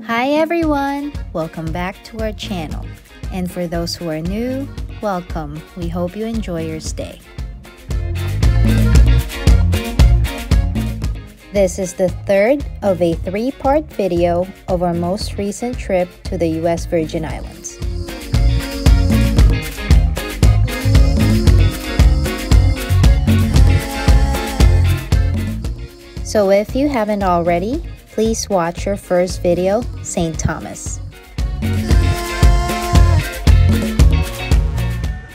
Hi everyone! Welcome back to our channel. And for those who are new, welcome. We hope you enjoy your stay. This is the third of a three-part video of our most recent trip to the US Virgin Islands. So if you haven't already, please watch your first video, St. Thomas.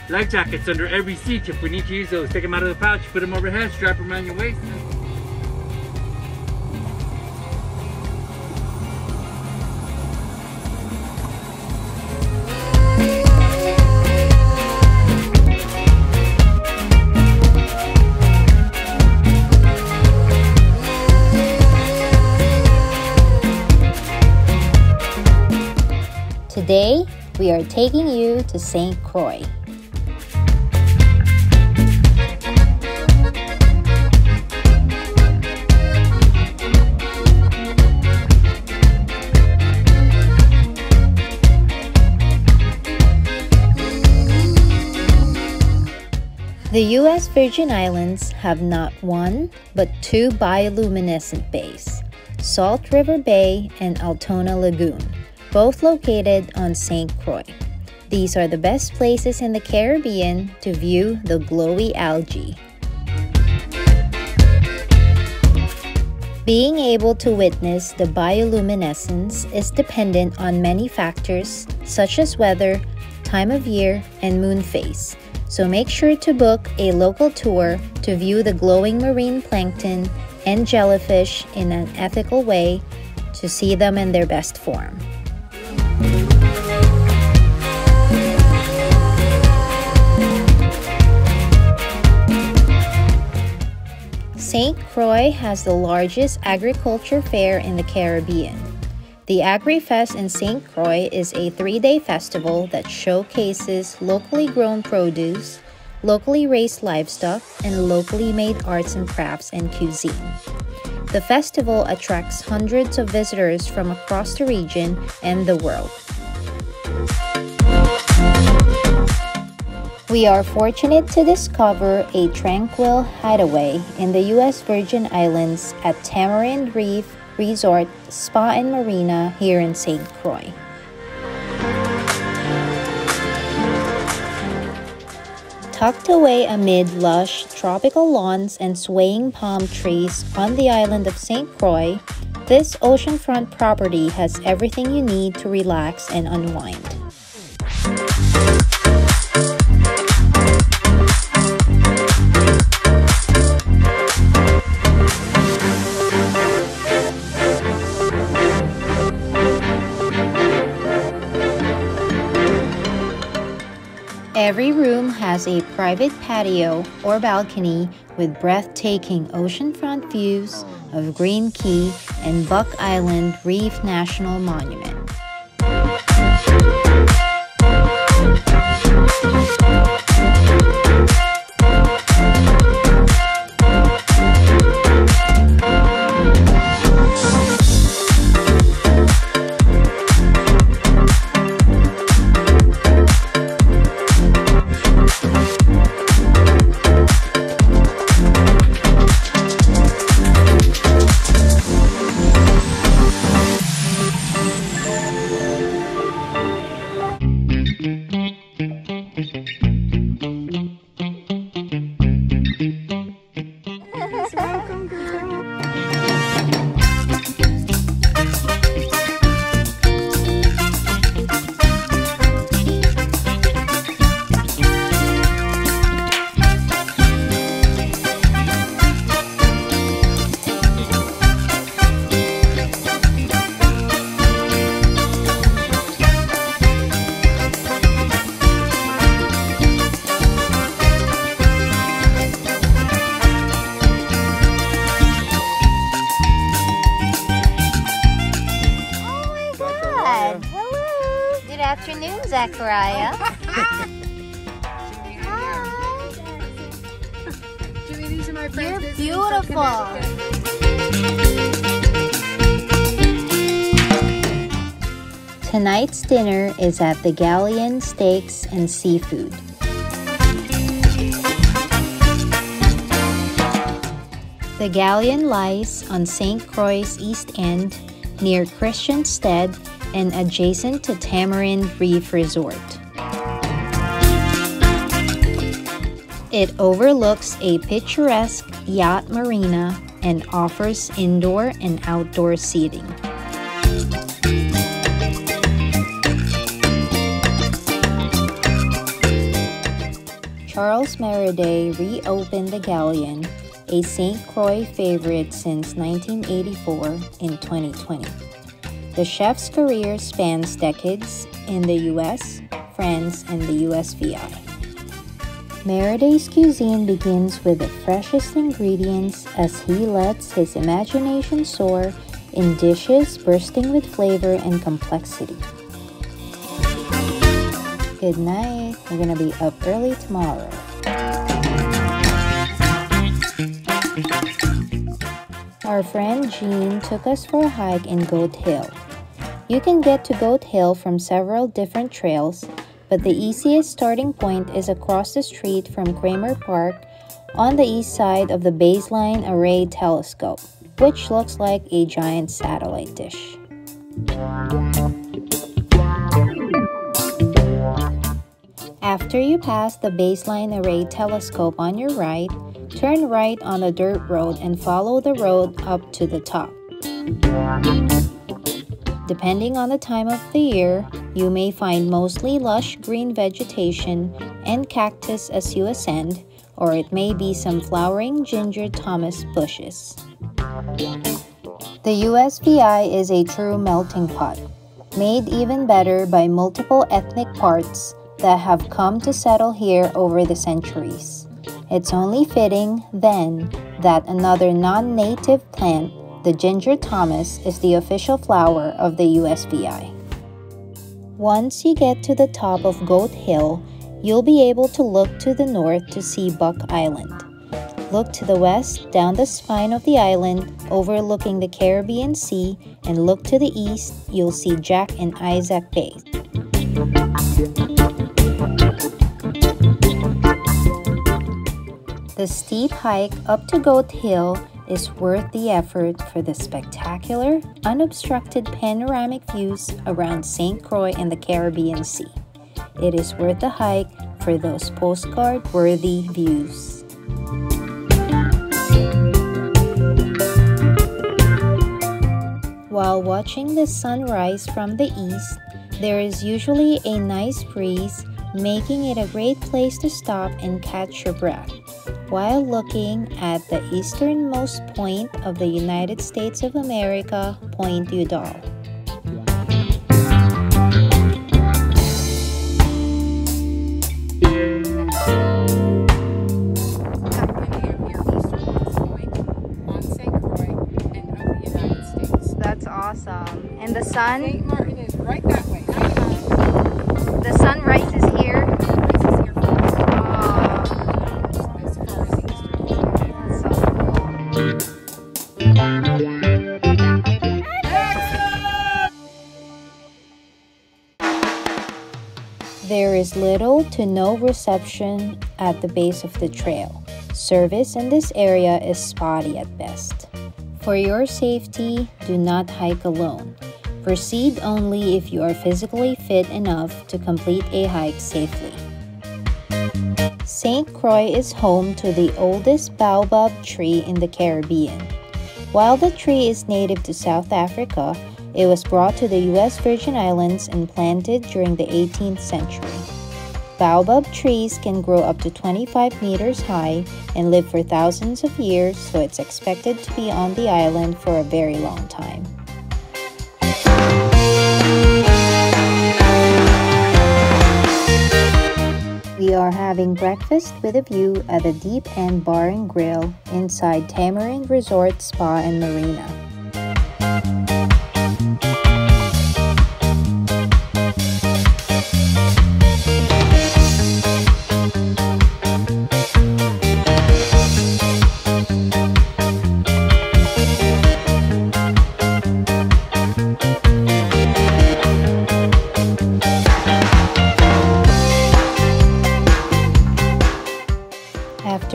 Life jackets under every seat if we need to use those. Take them out of the pouch, put them overhead, strap them around your waist. Today, we are taking you to St. Croix. The US Virgin Islands have not one, but two bioluminescent bays, Salt River Bay and Altona Lagoon, both located on St. Croix. These are the best places in the Caribbean to view the glowy algae. Being able to witness the bioluminescence is dependent on many factors such as weather, time of year, and moon phase. So make sure to book a local tour to view the glowing marine plankton and jellyfish in an ethical way to see them in their best form. St. Croix has the largest agriculture fair in the Caribbean. The AgriFest in St. Croix is a three-day festival that showcases locally grown produce, locally raised livestock, and locally made arts and crafts and cuisine. The festival attracts hundreds of visitors from across the region and the world. We are fortunate to discover a tranquil hideaway in the US Virgin Islands at Tamarind Reef Resort, Spa and Marina here in St. Croix. Tucked away amid lush tropical lawns and swaying palm trees on the island of St. Croix, this oceanfront property has everything you need to relax and unwind. Every room has a private patio or balcony with breathtaking oceanfront views of Green Key and Buck Island Reef National Monument. Good afternoon, Zachariah. Jimmy, these are my friends. You're beautiful. Tonight's dinner is at the Galleon Steaks and Seafood. The Galleon lies on St. Croix East End, near Christiansted and adjacent to Tamarind Reef Resort. It overlooks a picturesque yacht marina and offers indoor and outdoor seating. Charles Meriday reopened the Galleon, a St. Croix favorite since 1984, in 2020. The chef's career spans decades in the US, France, and the USVI. Meriday's cuisine begins with the freshest ingredients as he lets his imagination soar in dishes bursting with flavor and complexity. Good night. We're gonna be up early tomorrow. Our friend Jean took us for a hike in Goat Hill. You can get to Goat Hill from several different trails, but the easiest starting point is across the street from Kramer Park on the east side of the Baseline Array Telescope, which looks like a giant satellite dish. After you pass the Baseline Array Telescope on your right, turn right on the dirt road and follow the road up to the top. Depending on the time of the year, you may find mostly lush green vegetation and cactus as you ascend, or it may be some flowering ginger Thomas bushes. The USVI is a true melting pot, made even better by multiple ethnic parts that have come to settle here over the centuries. It's only fitting, then, that another non-native plant, the ginger Thomas, is the official flower of the USVI. Once you get to the top of Goat Hill, you'll be able to look to the north to see Buck Island. Look to the west down the spine of the island, overlooking the Caribbean Sea, and look to the east, you'll see Jack and Isaac Bay. The steep hike up to Goat Hill is worth the effort for the spectacular, unobstructed panoramic views around St. Croix and the Caribbean Sea. It is worth the hike for those postcard-worthy views. While watching the sunrise from the east, there is usually a nice breeze, making it a great place to stop and catch your breath while looking at the easternmost point of the United States of America, Point Udall. That's awesome. And the sun? St. Martin is right that way. The sun rises here. There is little to no reception at the base of the trail. Service in this area is spotty at best. For your safety, do not hike alone. Proceed only if you are physically fit enough to complete a hike safely. St. Croix is home to the oldest baobab tree in the Caribbean. While the tree is native to South Africa, it was brought to the US Virgin Islands and planted during the 18th century. Baobab trees can grow up to 25 meters high and live for thousands of years, so it's expected to be on the island for a very long time. We are having breakfast with a view at the Deep End Bar and Grill inside Tamarind Resort Spa and Marina.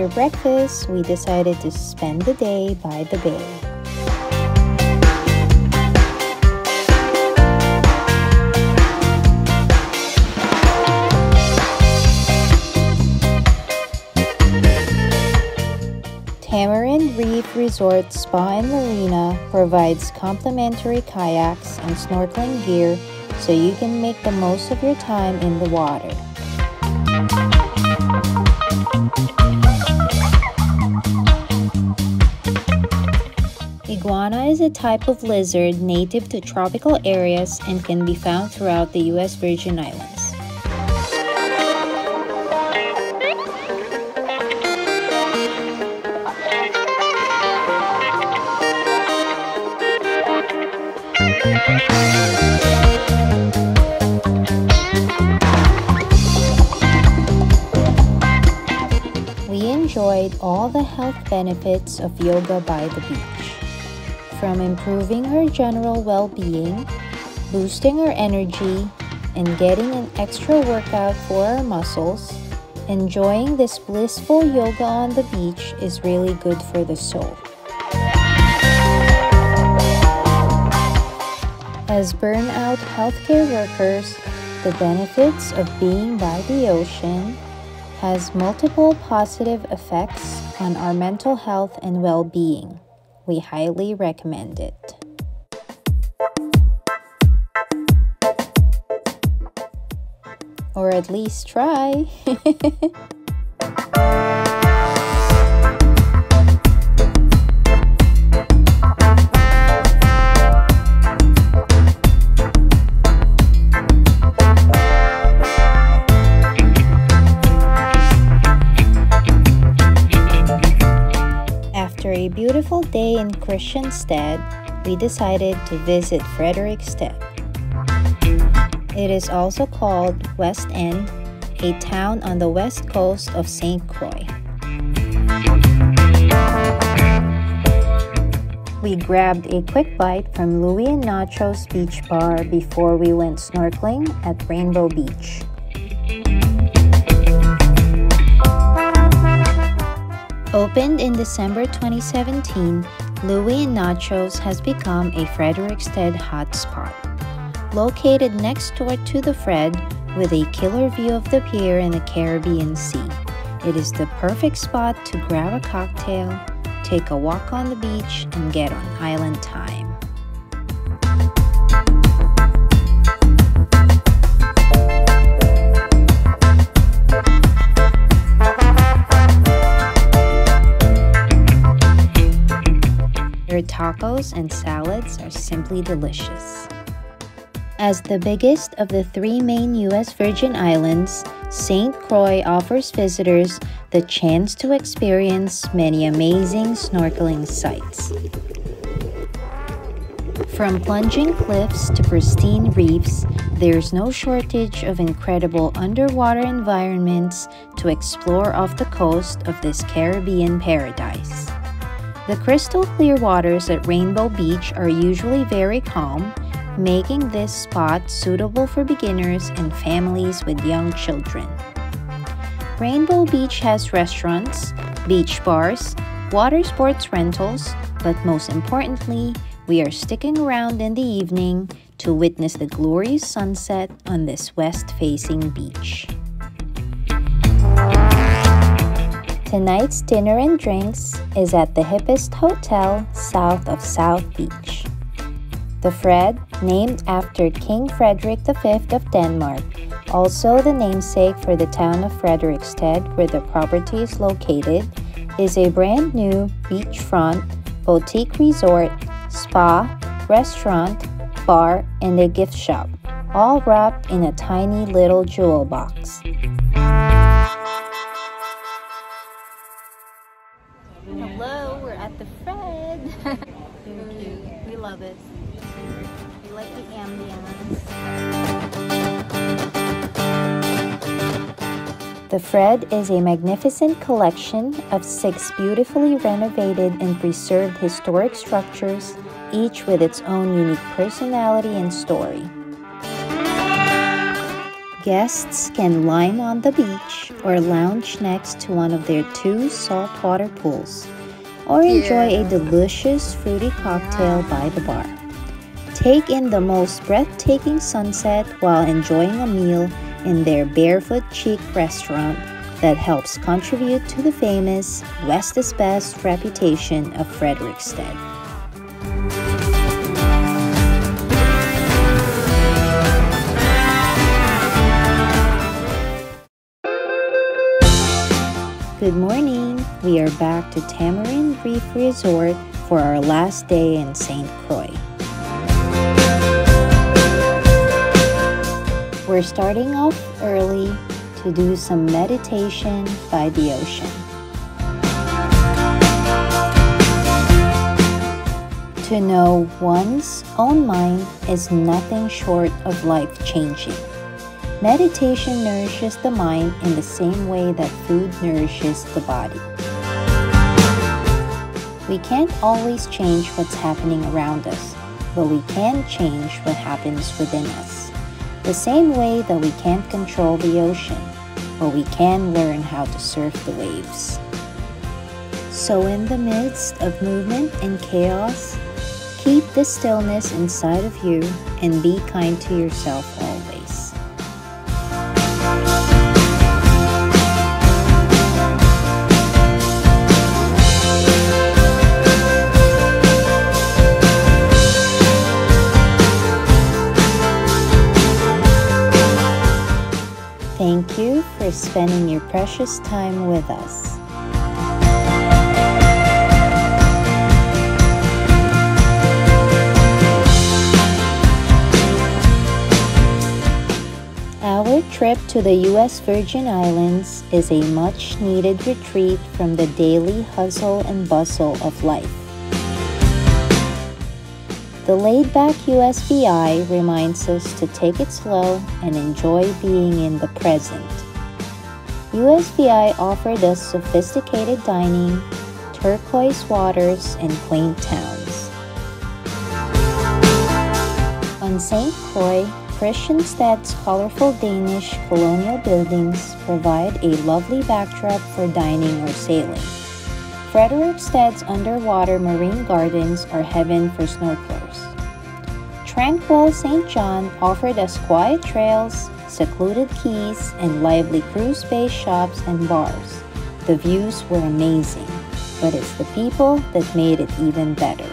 After breakfast, we decided to spend the day by the bay. Tamarind Reef Resort Spa and Marina provides complimentary kayaks and snorkeling gear so you can make the most of your time in the water. Iguana is a type of lizard native to tropical areas and can be found throughout the U.S. Virgin Islands. We enjoyed all the health benefits of yoga by the beach. From improving our general well-being, boosting our energy, and getting an extra workout for our muscles, enjoying this blissful yoga on the beach is really good for the soul. As burnout healthcare workers, the benefits of being by the ocean has multiple positive effects on our mental health and well-being. We highly recommend it. Or at least try. After a beautiful day in Christiansted, we decided to visit Frederiksted. It is also called West End, a town on the west coast of St. Croix. We grabbed a quick bite from Louie and Nachos beach bar before we went snorkeling at Rainbow Beach. Opened in December 2017, Louie and Nachos has become a Frederiksted hotspot. Located next door to the Fred, with a killer view of the pier and the Caribbean Sea, it is the perfect spot to grab a cocktail, take a walk on the beach, and get on island time. Their tacos and salads are simply delicious. As the biggest of the three main U.S. Virgin Islands, St. Croix offers visitors the chance to experience many amazing snorkeling sights. From plunging cliffs to pristine reefs, there's no shortage of incredible underwater environments to explore off the coast of this Caribbean paradise. The crystal clear waters at Rainbow Beach are usually very calm, making this spot suitable for beginners and families with young children. Rainbow Beach has restaurants, beach bars, water sports rentals, but most importantly, we are sticking around in the evening to witness the glorious sunset on this west-facing beach. Tonight's dinner and drinks is at the hippest hotel south of South Beach. The Fred, named after King Frederick V of Denmark, also the namesake for the town of Frederiksted where the property is located, is a brand new beachfront, boutique resort, spa, restaurant, bar, and a gift shop, all wrapped in a tiny little jewel box. Hello, we're at the Fred. Very cute. We love it. We like the ambience. The Fred is a magnificent collection of 6 beautifully renovated and preserved historic structures, each with its own unique personality and story. Guests can line on the beach or lounge next to one of their 2 saltwater pools, or enjoy a delicious fruity cocktail by the bar. Take in the most breathtaking sunset while enjoying a meal in their Barefoot Chic restaurant that helps contribute to the famous West is Best reputation of Frederiksted. Good morning! We are back to Tamarind Reef Resort for our last day in St. Croix. We're starting off early to do some meditation by the ocean. To know one's own mind is nothing short of life-changing. Meditation nourishes the mind in the same way that food nourishes the body. We can't always change what's happening around us, but we can change what happens within us. The same way that we can't control the ocean, but we can learn how to surf the waves. So in the midst of movement and chaos, keep the stillness inside of you and be kind to yourself always. Thank you for spending your precious time with us. Our trip to the U.S. Virgin Islands is a much-needed retreat from the daily hustle and bustle of life. The laid-back USVI reminds us to take it slow and enjoy being in the present. USVI offered us sophisticated dining, turquoise waters, and quaint towns. On St. Croix, Christianstad's colorful Danish colonial buildings provide a lovely backdrop for dining or sailing. Frederiksstad's underwater marine gardens are heaven for snorkelers. Tranquil St. John offered us quiet trails, secluded quays, and lively cruise-based shops and bars. The views were amazing, but it's the people that made it even better.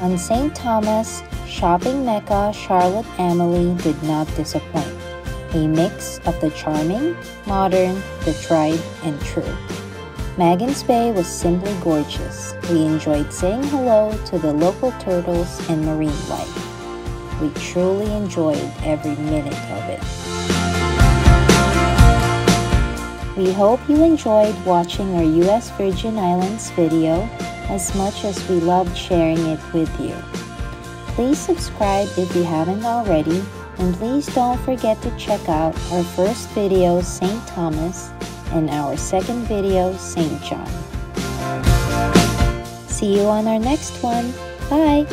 On St. Thomas, shopping mecca Charlotte Amalie did not disappoint. A mix of the charming, modern, the tried, and true. Magens Bay was simply gorgeous. We enjoyed saying hello to the local turtles and marine life. We truly enjoyed every minute of it. We hope you enjoyed watching our US Virgin Islands video as much as we loved sharing it with you. Please subscribe if you haven't already, and please don't forget to check out our first video, St. Thomas, and our second video, St. John. See you on our next one. Bye!